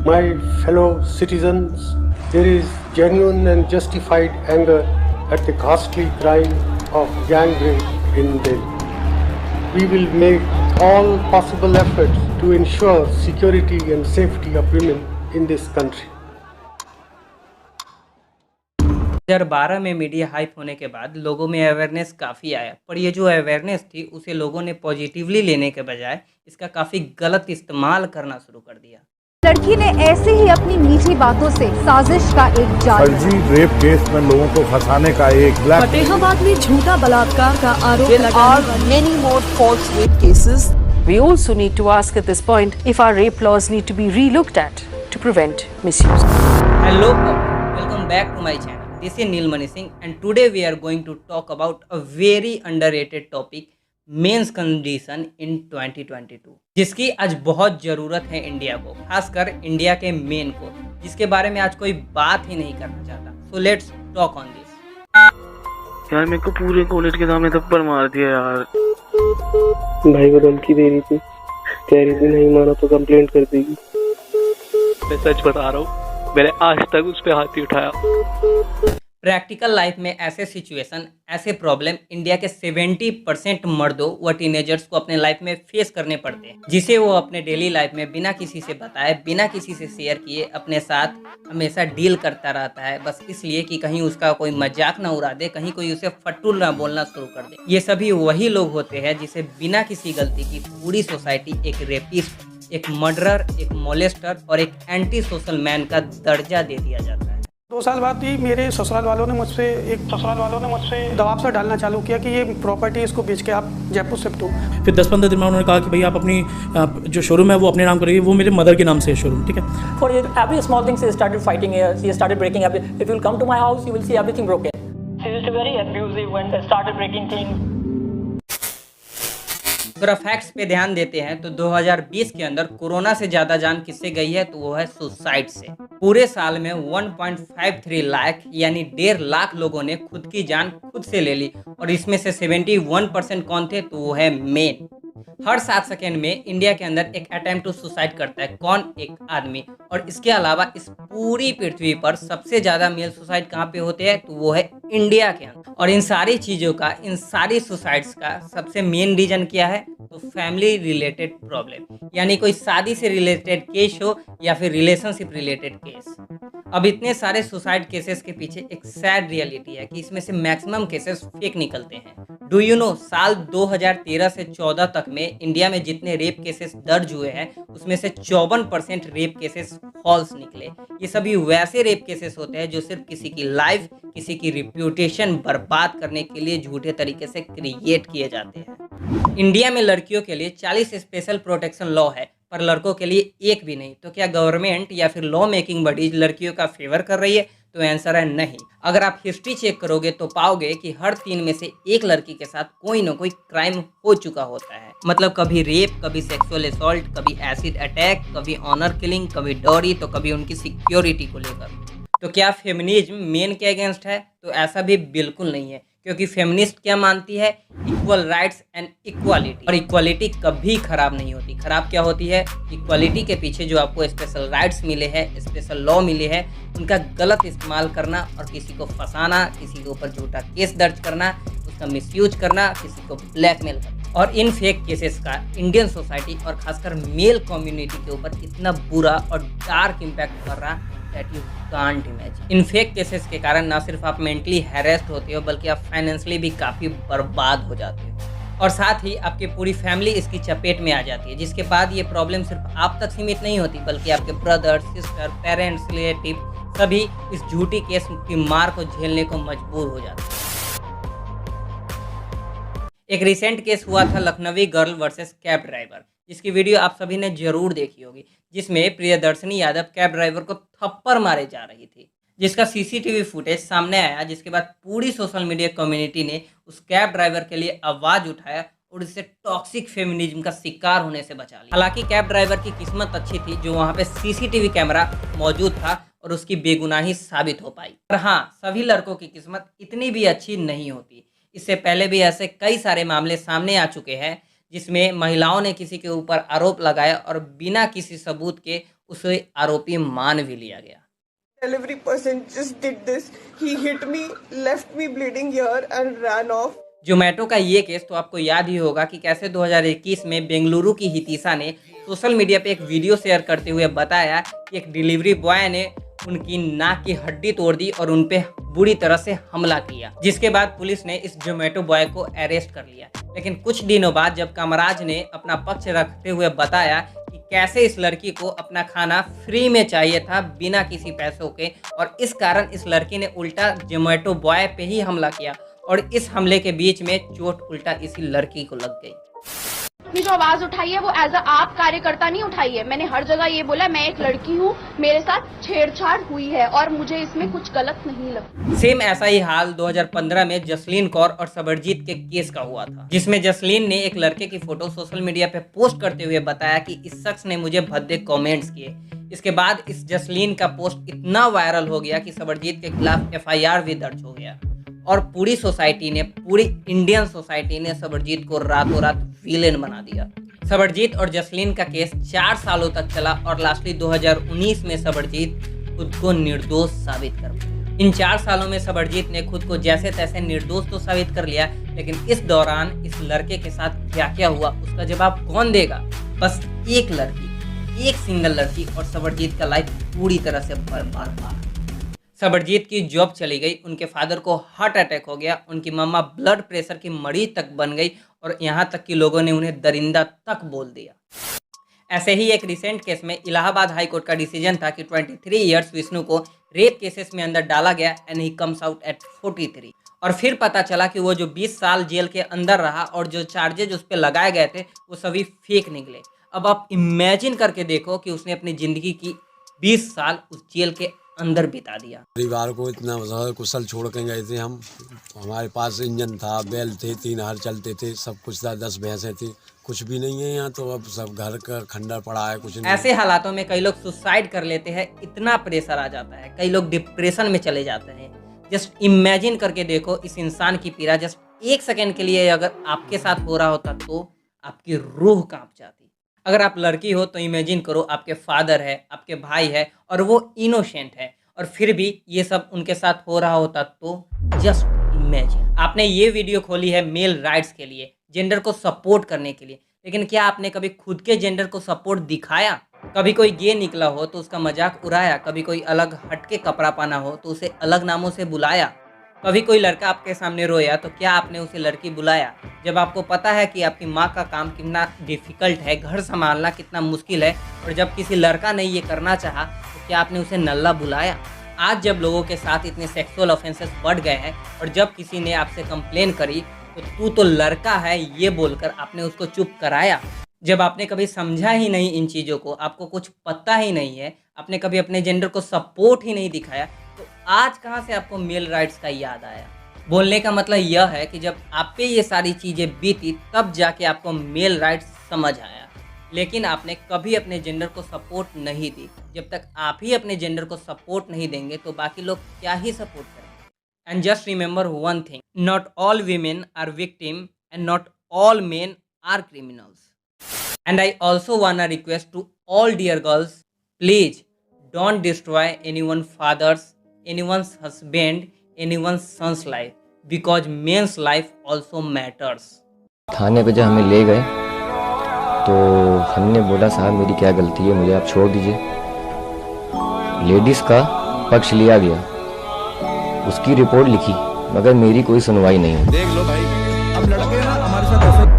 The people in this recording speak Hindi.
My fellow citizens, there is genuine and justified anger at the ghastly crime of gang rape in Delhi. We will make all possible efforts to ensure security and safety of women in this country. 2012 में मीडिया हाइप होने के बाद लोगों में अवेयरनेस काफ़ी आया, पर ये जो अवेयरनेस थी उसे लोगों ने पॉजिटिवली लेने के बजाय इसका काफ़ी गलत इस्तेमाल करना शुरू कर दिया। लड़की ने ऐसे ही अपनी मीठी बातों से साजिश का एक जाल फर्जी रेप केस में लोगों को फंसाने का एक फतेहाबाद में झूठा बलात्कार का आरोप There are many more false rape cases. We also need to ask at this point if our rape laws need to be relooked at to prevent misuse. Hello, welcome back to my channel. This is Neelmani Singh and today we are going to talk about a very underrated topic, men's condition in 2022, जिसकी आज बहुत ज़रूरत है इंडिया को, खासकर इंडिया के मेन को, जिसके बारे में आज कोई बात ही नहीं करना चाहता। So let's talk on this. यार मेरे को पूरे कॉलेज के सामने थप्पड़ मार दिया यार। भाई को धमकी दे रही थी, कह रही थी नहीं माना तो कंप्लेंट कर देगी। मैं सच बता रहा हूँ, मैंने आज तक उस पर हाथ नहीं उठाया। प्रैक्टिकल लाइफ में ऐसे सिचुएशन, ऐसे प्रॉब्लम इंडिया के 70% मर्दों व टीनेजर्स को अपने लाइफ में फेस करने पड़ते हैं, जिसे वो अपने डेली लाइफ में बिना किसी से बताए, बिना किसी से शेयर किए अपने साथ हमेशा डील करता रहता है, बस इसलिए कि कहीं उसका कोई मजाक ना उड़ा दे, कहीं कोई उसे फटूल ना बोलना शुरू कर दे। ये सभी वही लोग होते हैं जिसे बिना किसी गलती की पूरी सोसाइटी एक रेपिस्ट, एक मर्डरर, एक मोलेस्टर और एक एंटी सोशल मैन का दर्जा दे दिया जाता है। 2 साल बाद ही मेरे ससुराल वालों ने मुझसे दबाव से डालना चालू किया कि ये प्रॉपर्टी इसको बेच के आप जयपुर शिफ्ट हो। फिर 10-15 दिन में उन्होंने कहा कि भाई आप अपनी जो शोरूम है वो अपने नाम करिए, वो मेरे मदर के नाम से है शोरूम, ठीक है। For every small thing, she started fighting here. She started breaking every. If you will come to my house, you will see everything broken. She used to be very abusive and started breaking things. अगर फैक्ट्स पे ध्यान देते हैं तो 2020 के अंदर कोरोना से ज़्यादा जान किससे गई है तो वो है सुसाइड से। पूरे साल में 1.53 लाख यानी 1.5 लाख लोगों ने खुद की जान खुद से ले ली और इसमें से 71% कौन थे तो वो है मेन। हर 7 सेकेंड में इंडिया के अंदर एक अटेम्प्ट टू सुसाइड करता है, कौन? एक आदमी। और इसके अलावा इस पूरी पृथ्वी पर सबसे ज़्यादा मेल सुसाइड कहाँ पे होते हैं तो वो है इंडिया के अंदर। और इन सारी चीज़ों का, इन सारी सुसाइड्स का सबसे मेन रीजन क्या है तो फैमिली रिलेटेड प्रॉब्लम, यानी कोई शादी से रिलेटेड केस हो या फिर रिलेशनशिप रिलेटेड केस। अब इतने सारे सुसाइड केसेस के पीछे एक सैड रियलिटी है कि इसमें से मैक्सिमम केसेस फेक निकलते हैं। डू यू नो, साल 2013 से 14 तक में इंडिया में जितने रेप केसेस दर्ज हुए हैं उसमें से 54% रेप केसेस फॉल्स निकले। ये सभी वैसे रेप केसेस होते हैं जो सिर्फ किसी की लाइफ, किसी की रिप्यूटेशन बर्बाद करने के लिए झूठे तरीके से क्रिएट किए जाते हैं। इंडिया में लड़कियों के लिए 40 स्पेशल प्रोटेक्शन लॉ है पर लड़कों के लिए एक भी नहीं। तो क्या गवर्नमेंट या फिर लॉ मेकिंग बॉडीज लड़कियों का फेवर कर रही है तो आंसर है नहीं। अगर आप हिस्ट्री चेक करोगे तो पाओगे कि हर 3 में से एक लड़की के साथ कोई ना कोई क्राइम हो चुका होता है। मतलब कभी रेप, कभी सेक्सुअल असॉल्ट, कभी एसिड अटैक, कभी ऑनर किलिंग, कभी डॉरी, तो कभी उनकी सिक्योरिटी को लेकर। तो क्या फेमिनिज्म मेन के अगेंस्ट है तो ऐसा भी बिल्कुल नहीं है, क्योंकि फेमिनिस्ट क्या मानती है? Equal rights and equality. और इक्वालिटी कभी खराब नहीं होती। खराब क्या होती है? इक्वालिटी के पीछे जो आपको स्पेशल राइट्स मिले हैं, स्पेशल लॉ मिले हैं, उनका गलत इस्तेमाल करना और किसी को फंसाना, किसी के ऊपर झूठा केस दर्ज करना, उसका मिसयूज करना, किसी को ब्लैकमेल करना। और इन फेक केसेस का इंडियन सोसाइटी और खासकर मेल कम्युनिटी के ऊपर इतना बुरा और डार्क इम्पैक्ट कर रहा that you can't imagine. In fake cases के कारण ना सिर्फ आप मेंटली हैरेस्ड होते हो बल्कि आप फाइनेंशियली भी काफ़ी बर्बाद हो जाते हो और साथ ही आपकी पूरी फैमिली इसकी चपेट में आ जाती है, जिसके बाद ये प्रॉब्लम सिर्फ आप तक सीमित नहीं होती बल्कि आपके ब्रदर, सिस्टर, पेरेंट्स, रिलेटिव सभी इस झूठी केस की मार को झेलने को मजबूर हो जाते हैं। एक रिसेंट केस हुआ था लखनवी गर्ल वर्सेस कैब ड्राइवर, जिसकी वीडियो आप सभी ने जरूर देखी होगी, जिसमें प्रियदर्शनी यादव कैब ड्राइवर को थप्पड़ मारे जा रही थी, जिसका सीसीटीवी फुटेज सामने आया, जिसके बाद पूरी सोशल मीडिया कम्युनिटी ने उस कैब ड्राइवर के लिए आवाज उठाया और इसे टॉक्सिक फेमिनिज्म का शिकार होने से बचा लिया। हालांकि कैब ड्राइवर की किस्मत अच्छी थी जो वहां पे सीसीटीवी कैमरा मौजूद था और उसकी बेगुनाही साबित हो पाई। पर हाँ, सभी लड़कों की किस्मत इतनी भी अच्छी नहीं होती। इससे पहले भी ऐसे कई सारे मामले सामने आ चुके हैं जिसमें महिलाओं ने किसी के ऊपर आरोप लगाया और बिना किसी सबूत के उसे आरोपी मान भी लिया गया। Delivery person just did this. He hit me, left me bleeding here and ran off. Zomato का ये केस तो आपको याद ही होगा कि कैसे 2021 में बेंगलुरु की हितिशा ने सोशल मीडिया पे एक वीडियो शेयर करते हुए बताया कि एक डिलीवरी बॉय ने उनकी नाक की हड्डी तोड़ दी और उन पे बुरी तरह से हमला किया, जिसके बाद पुलिस ने इस जोमेटो बॉय को अरेस्ट कर लिया। लेकिन कुछ दिनों बाद जब कामराज ने अपना पक्ष रखते हुए बताया कि कैसे इस लड़की को अपना खाना फ्री में चाहिए था बिना किसी पैसों के, और इस कारण इस लड़की ने उल्टा जोमेटो बॉय पे ही हमला किया और इस हमले के बीच में चोट उल्टा इसी लड़की को लग गई। अपनी जो आवाज उठाई है वो एज अ आप कार्यकर्ता नहीं उठाई है। मैंने हर जगह ये बोला मैं एक लड़की हूँ, मेरे साथ छेड़छाड़ हुई है और मुझे इसमें कुछ गलत नहीं लगता। सेम ऐसा ही हाल 2015 में जसलीन कौर और सबरजीत के केस का हुआ था, जिसमें जसलीन ने एक लड़के की फोटो सोशल मीडिया पे पोस्ट करते हुए बताया कि इस शख्स ने मुझे भद्दे कमेंट्स किए। इसके बाद इस जसलीन का पोस्ट इतना वायरल हो गया कि सबरजीत के खिलाफ FIR भी दर्ज हो गया और पूरी सोसाइटी ने, पूरी इंडियन सोसाइटी ने सबरजीत को रातों रात विलेन बना दिया। सबरजीत और जसलीन का केस 4 सालों तक चला और लास्टली 2019 में सबरजीत खुद को निर्दोष साबित कर पाया। इन 4 सालों में सबरजीत ने खुद को जैसे तैसे निर्दोष तो साबित कर लिया, लेकिन इस दौरान इस लड़के के साथ क्या क्या हुआ उसका जवाब कौन देगा? बस एक लड़की, एक सिंगल लड़की, और सबरजीत का लाइफ पूरी तरह से बर्बाद हुआ। सबरजीत की जॉब चली गई, उनके फादर को हार्ट अटैक हो गया, उनकी मम्मा ब्लड प्रेशर की मरीज तक बन गई और यहाँ तक कि लोगों ने उन्हें दरिंदा तक बोल दिया। ऐसे ही एक रिसेंट केस में इलाहाबाद हाई कोर्ट का डिसीजन था कि 23 इयर्स विष्णु को रेप केसेस में अंदर डाला गया and he comes out at 43। और फिर पता चला कि वो जो 20 साल जेल के अंदर रहा और जो चार्जेज उस पर लगाए गए थे वो सभी फेक निकले। अब आप इमेजिन करके देखो कि उसने अपनी ज़िंदगी की 20 साल उस जेल के अंदर बिता दिया। परिवार को इतना कुशल छोड़ के गए थे हम, हमारे पास इंजन था, बैल थे, 3 हल चलते थे, सब कुछ था, 10 भैंसें थी, कुछ भी नहीं है यहाँ तो अब सब घर का खंडर पड़ा है, कुछ नहीं। ऐसे हालातों में कई लोग सुसाइड कर लेते हैं, इतना प्रेशर आ जाता है, कई लोग डिप्रेशन में चले जाते हैं। जस्ट इमेजिन करके देखो इस इंसान की पीड़ा, जस्ट 1 सेकेंड के लिए अगर आपके साथ हो रहा होता तो आपकी रूह कांप जाती। अगर आप लड़की हो तो इमेजिन करो आपके फादर है, आपके भाई है और वो इनोसेंट है और फिर भी ये सब उनके साथ हो रहा होता तो जस्ट इमेजिन। आपने ये वीडियो खोली है मेल राइट्स के लिए, जेंडर को सपोर्ट करने के लिए, लेकिन क्या आपने कभी खुद के जेंडर को सपोर्ट दिखाया? कभी कोई गे निकला हो तो उसका मजाक उड़ाया, कभी कोई अलग हटके कपड़ा पहना हो तो उसे अलग नामों से बुलाया, कभी कोई लड़का आपके सामने रोया तो क्या आपने उसे लड़की बुलाया? जब आपको पता है कि आपकी माँ का काम कितना डिफ़िकल्ट है, घर संभालना कितना मुश्किल है, और जब किसी लड़का ने ये करना चाहा तो क्या आपने उसे नल्ला बुलाया? आज जब लोगों के साथ इतने सेक्सुअल ऑफेंसेस बढ़ गए हैं और जब किसी ने आपसे कंप्लेन करी तो तू तो लड़का है ये बोलकर आपने उसको चुप कराया। जब आपने कभी समझा ही नहीं इन चीज़ों को, आपको कुछ पता ही नहीं है, आपने कभी अपने जेंडर को सपोर्ट ही नहीं दिखाया, तो आज कहाँ से आपको मेल राइट्स का याद आया? बोलने का मतलब यह है कि जब आप पे ये सारी चीज़ें बीती तब जाके आपको मेल राइट्स समझ आया, लेकिन आपने कभी अपने जेंडर को सपोर्ट नहीं दी। जब तक आप ही अपने जेंडर को सपोर्ट नहीं देंगे तो बाकी लोग क्या ही सपोर्ट करेंगे। And just remember one thing, not all women are victim and not all men are criminals. And I also want request to all dear girls, please don't destroy anyone father's, anyone's husband, anyone's son's life, because men's life also matters. थाने पे जब हमें ले गए तो हमने बोला साहब मेरी क्या गलती है, मुझे आप छोड़ दीजिए। लेडीज़ का पक्ष लिया गया, उसकी रिपोर्ट लिखी, मगर मेरी कोई सुनवाई नहीं हुई। देख लो भाई, अब लड़के ना हमारे साथ ऐसे